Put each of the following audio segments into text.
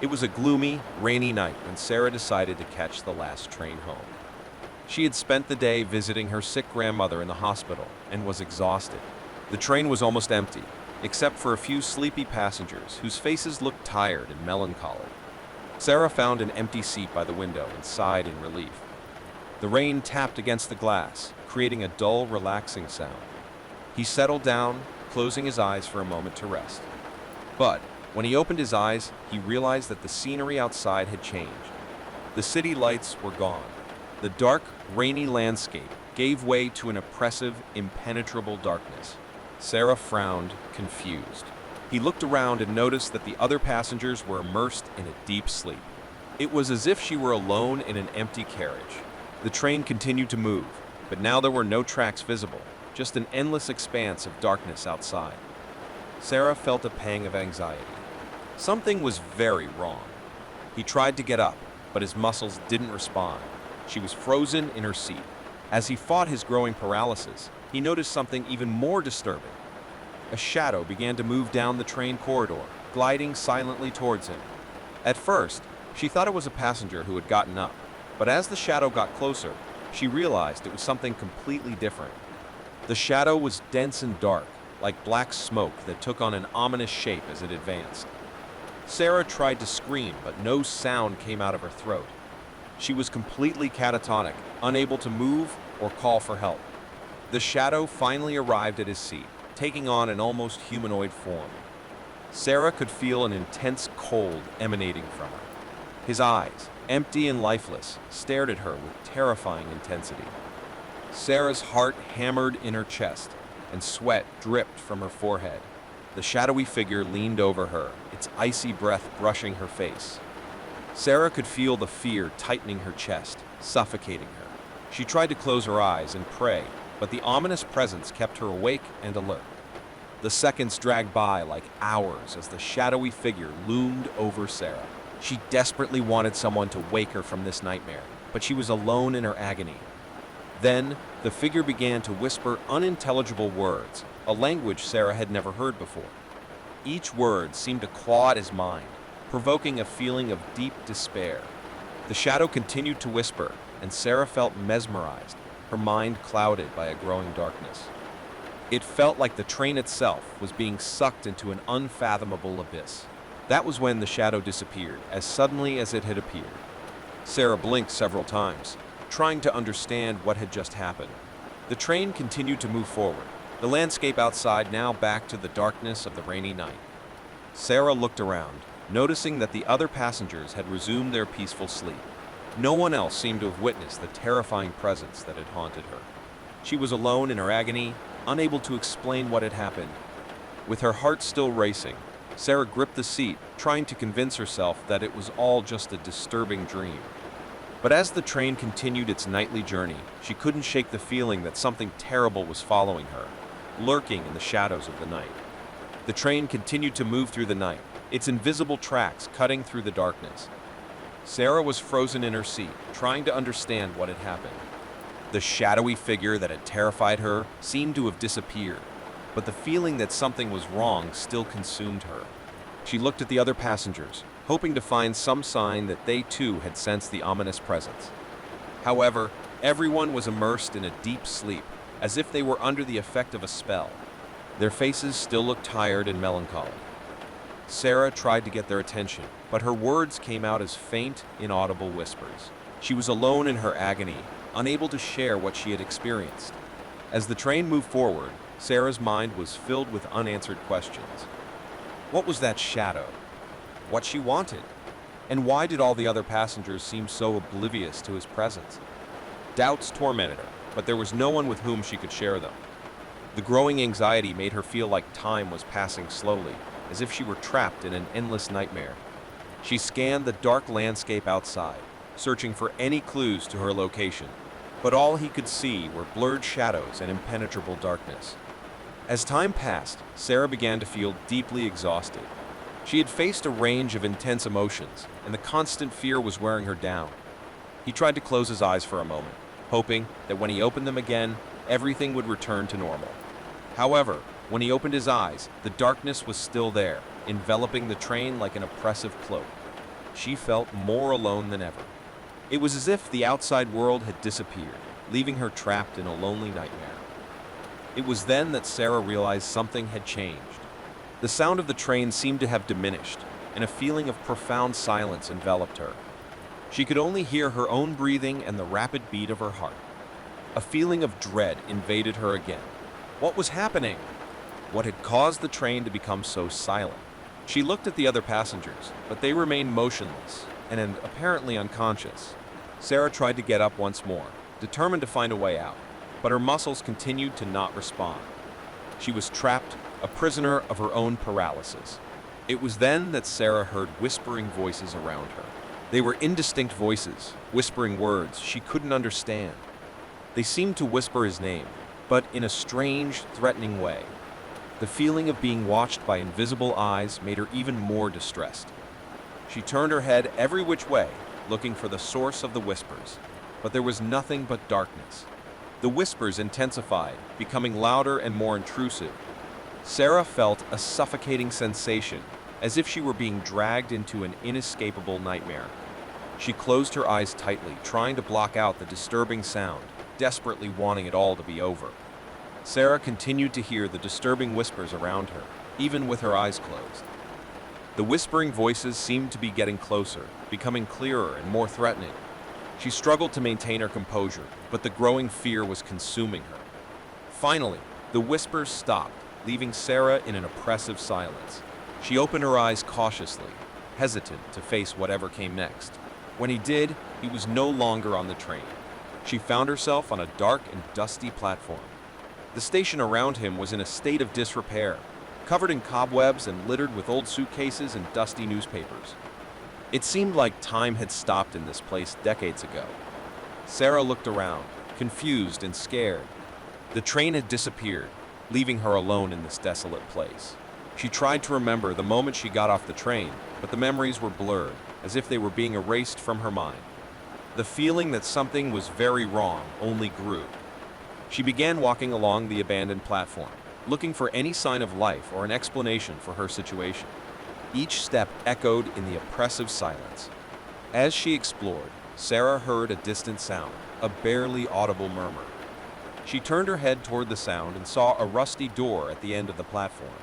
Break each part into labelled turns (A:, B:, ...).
A: It was a gloomy, rainy night when Sarah decided to catch the last train home. She had spent the day visiting her sick grandmother in the hospital and was exhausted. The train was almost empty, except for a few sleepy passengers whose faces looked tired and melancholy. Sarah found an empty seat by the window and sighed in relief. The rain tapped against the glass, creating a dull, relaxing sound. He settled down, closing his eyes for a moment to rest. But when he opened his eyes, he realized that the scenery outside had changed. The city lights were gone. The dark, rainy landscape gave way to an oppressive, impenetrable darkness. Sarah frowned, confused. He looked around and noticed that the other passengers were immersed in a deep sleep. It was as if she were alone in an empty carriage. The train continued to move, but now there were no tracks visible, just an endless expanse of darkness outside. Sarah felt a pang of anxiety. Something was very wrong. He tried to get up, but his muscles didn't respond. She was frozen in her seat. As he fought his growing paralysis, he noticed something even more disturbing. A shadow began to move down the train corridor, gliding silently towards him. At first, she thought it was a passenger who had gotten up, but as the shadow got closer, she realized it was something completely different. The shadow was dense and dark, like black smoke that took on an ominous shape as it advanced. Sarah tried to scream, but no sound came out of her throat. She was completely catatonic, unable to move or call for help. The shadow finally arrived at his seat, taking on an almost humanoid form. Sarah could feel an intense cold emanating from her. His eyes, empty and lifeless, stared at her with terrifying intensity. Sarah's heart hammered in her chest, and sweat dripped from her forehead. The shadowy figure leaned over her, its icy breath brushing her face. Sarah could feel the fear tightening her chest, suffocating her. She tried to close her eyes and pray, but the ominous presence kept her awake and alert. The seconds dragged by like hours as the shadowy figure loomed over Sarah. She desperately wanted someone to wake her from this nightmare, but she was alone in her agony. Then, the figure began to whisper unintelligible words, a language Sarah had never heard before. Each word seemed to claw at his mind, provoking a feeling of deep despair. The shadow continued to whisper, and Sarah felt mesmerized, her mind clouded by a growing darkness. It felt like the train itself was being sucked into an unfathomable abyss. That was when the shadow disappeared, as suddenly as it had appeared. Sarah blinked several times, trying to understand what had just happened. The train continued to move forward, the landscape outside now back to the darkness of the rainy night. Sarah looked around, noticing that the other passengers had resumed their peaceful sleep. No one else seemed to have witnessed the terrifying presence that had haunted her. She was alone in her agony, unable to explain what had happened. With her heart still racing, Sarah gripped the seat, trying to convince herself that it was all just a disturbing dream. But as the train continued its nightly journey, she couldn't shake the feeling that something terrible was following her, lurking in the shadows of the night. The train continued to move through the night, its invisible tracks cutting through the darkness. Sarah was frozen in her seat, trying to understand what had happened. The shadowy figure that had terrified her seemed to have disappeared, but the feeling that something was wrong still consumed her. She looked at the other passengers, hoping to find some sign that they too had sensed the ominous presence. However, everyone was immersed in a deep sleep, as if they were under the effect of a spell. Their faces still looked tired and melancholy. Sarah tried to get their attention, but her words came out as faint, inaudible whispers. She was alone in her agony, unable to share what she had experienced. As the train moved forward, Sarah's mind was filled with unanswered questions. What was that shadow? What she wanted? And why did all the other passengers seem so oblivious to his presence? Doubts tormented her, but there was no one with whom she could share them. The growing anxiety made her feel like time was passing slowly, as if she were trapped in an endless nightmare. She scanned the dark landscape outside, searching for any clues to her location, but all he could see were blurred shadows and impenetrable darkness. As time passed, Sarah began to feel deeply exhausted. She had faced a range of intense emotions, and the constant fear was wearing her down. He tried to close his eyes for a moment, hoping that when he opened them again, everything would return to normal. However, when he opened his eyes, the darkness was still there, enveloping the train like an oppressive cloak. she felt more alone than ever. It was as if the outside world had disappeared, leaving her trapped in a lonely nightmare. It was then that Sarah realized something had changed. The sound of the train seemed to have diminished, and a feeling of profound silence enveloped her. She could only hear her own breathing and the rapid beat of her heart. A feeling of dread invaded her again. What was happening? What had caused the train to become so silent? She looked at the other passengers, but they remained motionless and apparently unconscious. Sarah tried to get up once more, determined to find a way out, but her muscles continued to not respond. She was trapped, a prisoner of her own paralysis. It was then that Sarah heard whispering voices around her. They were indistinct voices, whispering words she couldn't understand. They seemed to whisper his name, but in a strange, threatening way. The feeling of being watched by invisible eyes made her even more distressed. She turned her head every which way, looking for the source of the whispers, but there was nothing but darkness. The whispers intensified, becoming louder and more intrusive. Sarah felt a suffocating sensation, as if she were being dragged into an inescapable nightmare. She closed her eyes tightly, trying to block out the disturbing sound, desperately wanting it all to be over. Sarah continued to hear the disturbing whispers around her, even with her eyes closed. The whispering voices seemed to be getting closer, becoming clearer and more threatening. She struggled to maintain her composure, but the growing fear was consuming her. Finally, the whispers stopped, leaving Sarah in an oppressive silence. She opened her eyes cautiously, hesitant to face whatever came next. When he did, he was no longer on the train. She found herself on a dark and dusty platform. The station around him was in a state of disrepair, covered in cobwebs and littered with old suitcases and dusty newspapers. It seemed like time had stopped in this place decades ago. Sarah looked around, confused and scared. The train had disappeared, leaving her alone in this desolate place. She tried to remember the moment she got off the train, but the memories were blurred, as if they were being erased from her mind. The feeling that something was very wrong only grew. She began walking along the abandoned platform, looking for any sign of life or an explanation for her situation. Each step echoed in the oppressive silence. As she explored, Sarah heard a distant sound, a barely audible murmur. She turned her head toward the sound and saw a rusty door at the end of the platform.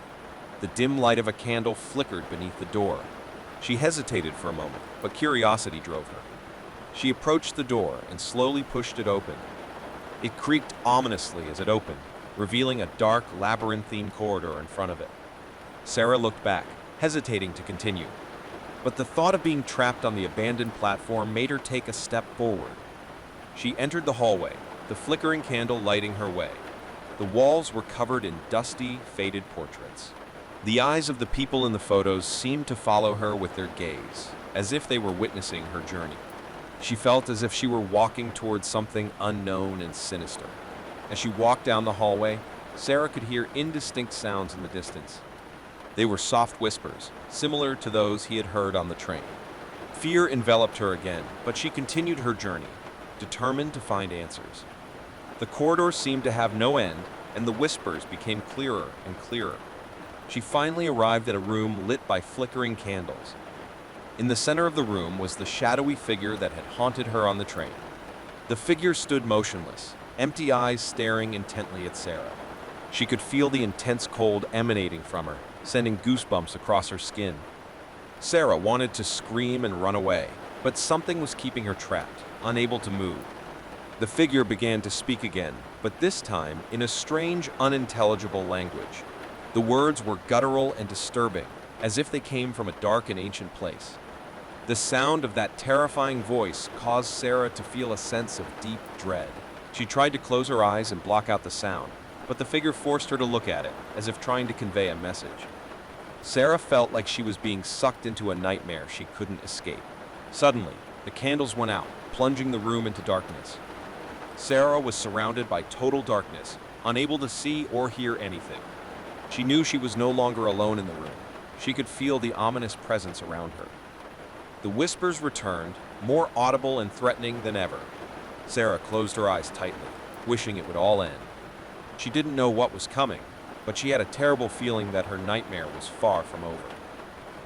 A: The dim light of a candle flickered beneath the door. She hesitated for a moment, but curiosity drove her. She approached the door and slowly pushed it open. It creaked ominously as it opened, revealing a dark, labyrinthine corridor in front of it. Sarah looked back, hesitating to continue. But the thought of being trapped on the abandoned platform made her take a step forward. She entered the hallway, the flickering candle lighting her way. The walls were covered in dusty, faded portraits. The eyes of the people in the photos seemed to follow her with their gaze, as if they were witnessing her journey. She felt as if she were walking towards something unknown and sinister. As she walked down the hallway, Sarah could hear indistinct sounds in the distance. They were soft whispers, similar to those he had heard on the train. Fear enveloped her again, but she continued her journey, determined to find answers. The corridor seemed to have no end, and the whispers became clearer and clearer. She finally arrived at a room lit by flickering candles. In the center of the room was the shadowy figure that had haunted her on the train. The figure stood motionless, empty eyes staring intently at Sarah. She could feel the intense cold emanating from her, sending goosebumps across her skin. Sarah wanted to scream and run away, but something was keeping her trapped, unable to move. The figure began to speak again, but this time in a strange, unintelligible language. The words were guttural and disturbing, as if they came from a dark and ancient place. The sound of that terrifying voice caused Sarah to feel a sense of deep dread. She tried to close her eyes and block out the sound, but the figure forced her to look at it, as if trying to convey a message. Sarah felt like she was being sucked into a nightmare she couldn't escape. Suddenly, the candles went out, plunging the room into darkness. Sarah was surrounded by total darkness, unable to see or hear anything. She knew she was no longer alone in the room. She could feel the ominous presence around her. The whispers returned, more audible and threatening than ever. Sarah closed her eyes tightly, wishing it would all end. She didn't know what was coming, but she had a terrible feeling that her nightmare was far from over.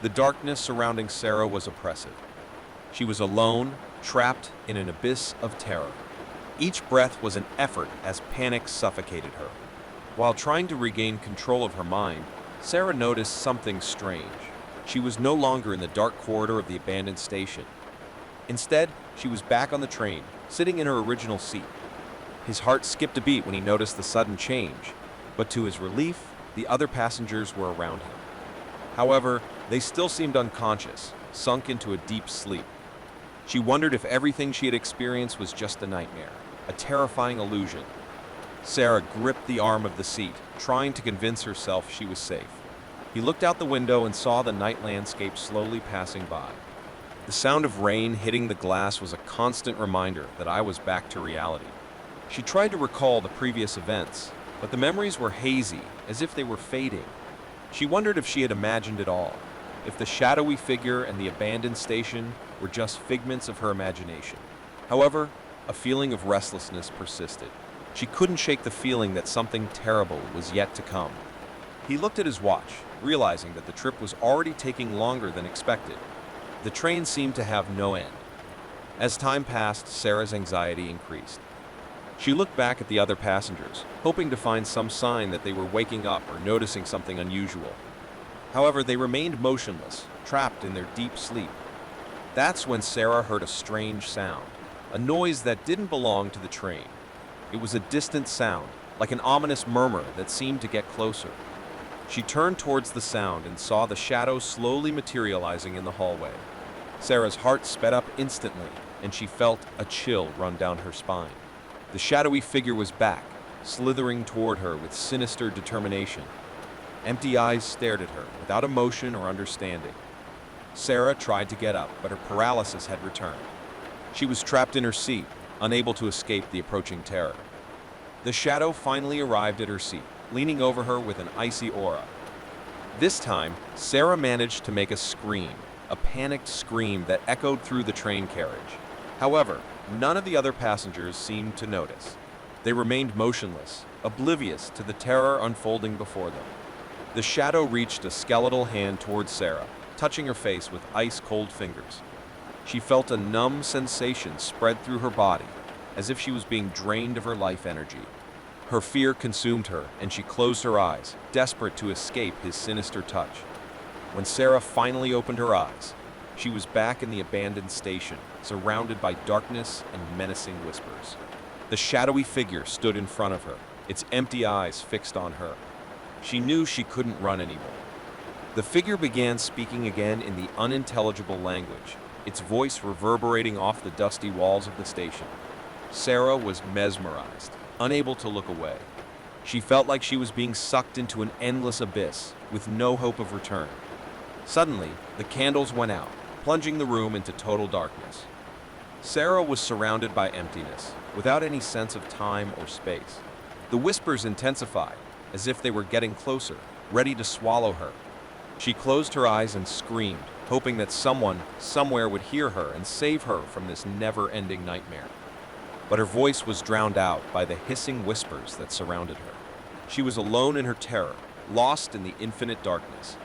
A: The darkness surrounding Sarah was oppressive. She was alone, trapped in an abyss of terror. Each breath was an effort as panic suffocated her. While trying to regain control of her mind, Sarah noticed something strange. She was no longer in the dark corridor of the abandoned station. Instead, she was back on the train, sitting in her original seat. His heart skipped a beat when he noticed the sudden change, but to his relief, the other passengers were around him. However, they still seemed unconscious, sunk into a deep sleep. She wondered if everything she had experienced was just a nightmare, a terrifying illusion. Sarah gripped the arm of the seat, trying to convince herself she was safe. He looked out the window and saw the night landscape slowly passing by. The sound of rain hitting the glass was a constant reminder that I was back to reality. She tried to recall the previous events, but the memories were hazy, as if they were fading. She wondered if she had imagined it all, if the shadowy figure and the abandoned station were just figments of her imagination. However, a feeling of restlessness persisted. She couldn't shake the feeling that something terrible was yet to come. He looked at his watch, realizing that the trip was already taking longer than expected. The train seemed to have no end. As time passed, Sarah's anxiety increased. She looked back at the other passengers, hoping to find some sign that they were waking up or noticing something unusual. However, they remained motionless, trapped in their deep sleep. That's when Sarah heard a strange sound, a noise that didn't belong to the train. It was a distant sound, like an ominous murmur that seemed to get closer. She turned towards the sound and saw the shadow slowly materializing in the hallway. Sarah's heart sped up instantly, and she felt a chill run down her spine. The shadowy figure was back, slithering toward her with sinister determination. Empty eyes stared at her, without emotion or understanding. Sarah tried to get up, but her paralysis had returned. She was trapped in her seat, unable to escape the approaching terror. The shadow finally arrived at her seat, leaning over her with an icy aura. This time, Sarah managed to make a scream, a panicked scream that echoed through the train carriage. However, none of the other passengers seemed to notice. They remained motionless, oblivious to the terror unfolding before them. The shadow reached a skeletal hand towards Sarah, touching her face with ice-cold fingers. She felt a numb sensation spread through her body, as if she was being drained of her life energy. Her fear consumed her, and she closed her eyes, desperate to escape his sinister touch. When Sarah finally opened her eyes, she was back in the abandoned station, surrounded by darkness and menacing whispers. The shadowy figure stood in front of her, its empty eyes fixed on her. She knew she couldn't run anymore. The figure began speaking again in the unintelligible language, its voice reverberating off the dusty walls of the station. Sarah was mesmerized, unable to look away. She felt like she was being sucked into an endless abyss, with no hope of return. Suddenly, the candles went out, plunging the room into total darkness. Sarah was surrounded by emptiness, without any sense of time or space. The whispers intensified, as if they were getting closer, ready to swallow her. She closed her eyes and screamed, hoping that someone, somewhere would hear her and save her from this never-ending nightmare. But her voice was drowned out by the hissing whispers that surrounded her. She was alone in her terror, lost in the infinite darkness.